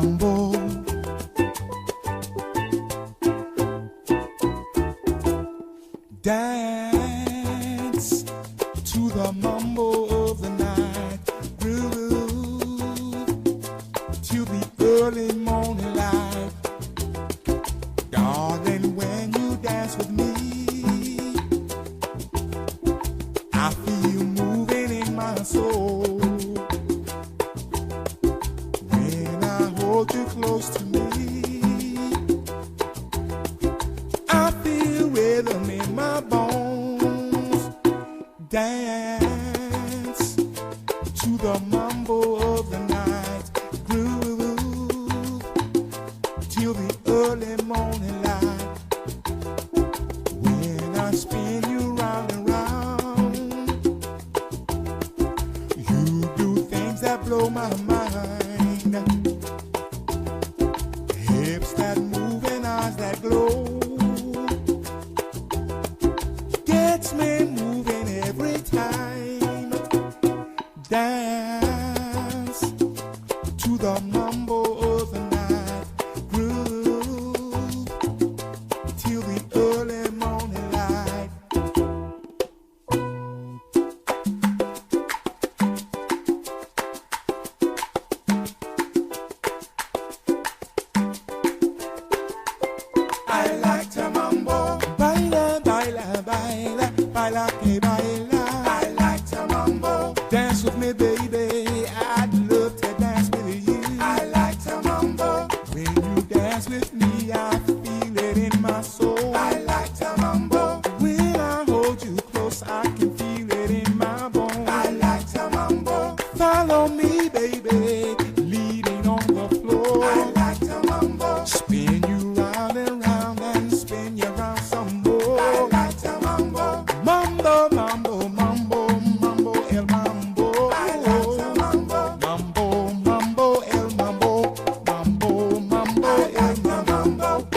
mambo. Dance to the mambo of the night, groove till the early morning light. Darling, when you dance with me, I feel moving in my soul. When I hold you close to me, I feel rhythm in my bones. Dance to the mambo of the night, groove till the early morning light. When I spin you round and round, you do things that blow my mind. Hips that move and eyes that glow gets me moving every time. Dance to the mambo of the night, groove till the early morning light. I like to mambo, baila, baila, baila, baila que baila. I like to mambo, dance with me, baby. I'd love to dance with you. I like to mambo, when you dance with me, I feel it in my soul. I like to mambo, when I hold you close, I can feel it in my bones. I like to mambo, follow me, baby, leading on the floor. I like to mambo, spin you round and round and spin you round some more. I like to mambo, mambo, mambo, mambo, mambo, el mambo. I like to mambo, mambo, mambo, el mambo, mambo, mambo, el mambo.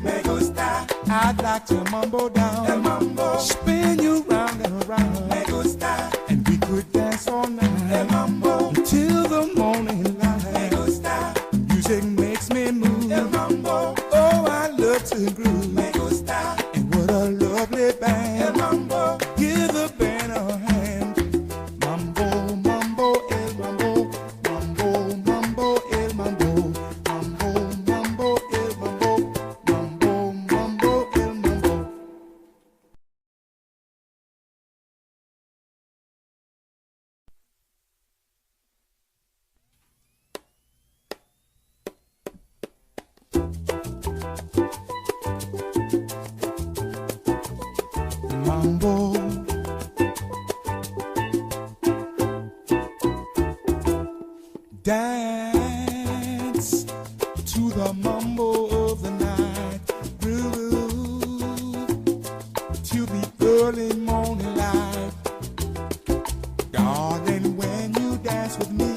Me gusta, I'd like to mambo down, el mambo, spin you round and around. Me gusta, and we could dance all night, el mambo, until the morning light. Me gusta, music makes me move, el mambo. Oh, I love to groove. Me gusta, and what a lovely band, el mambo. Give the band a hand. Mambo, mambo, el mambo, mambo, mambo, el mambo, mambo, mambo, el mambo, mambo, mambo, el mambo. Mambo, dance to the mambo of the night, groove till the early morning light. Darling, when you dance with me,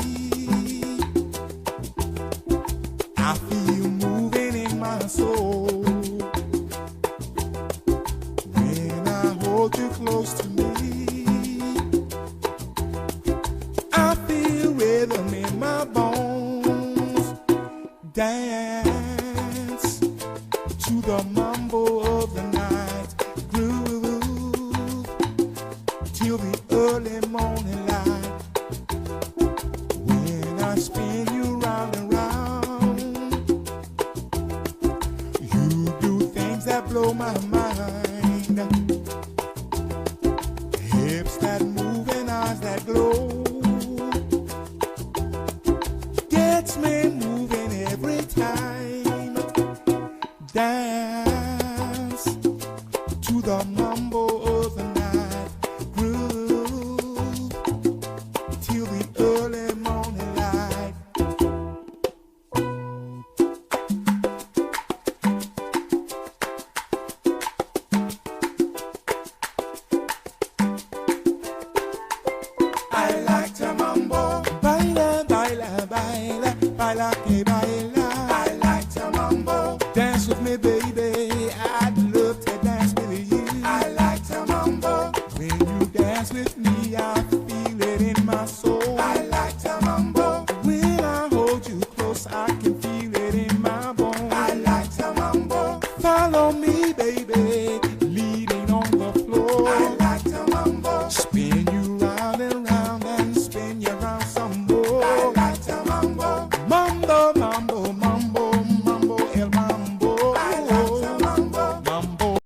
I feel moving in my soul. When I hold you close to me. I feel rhythm in my bones. Dance to the mambo of the night. Groove till the early morning light. When I spin you round and round, you do things that blow my mind. Hips that move and eyes that glow gets me moving every time. Dance to the mambo of the night.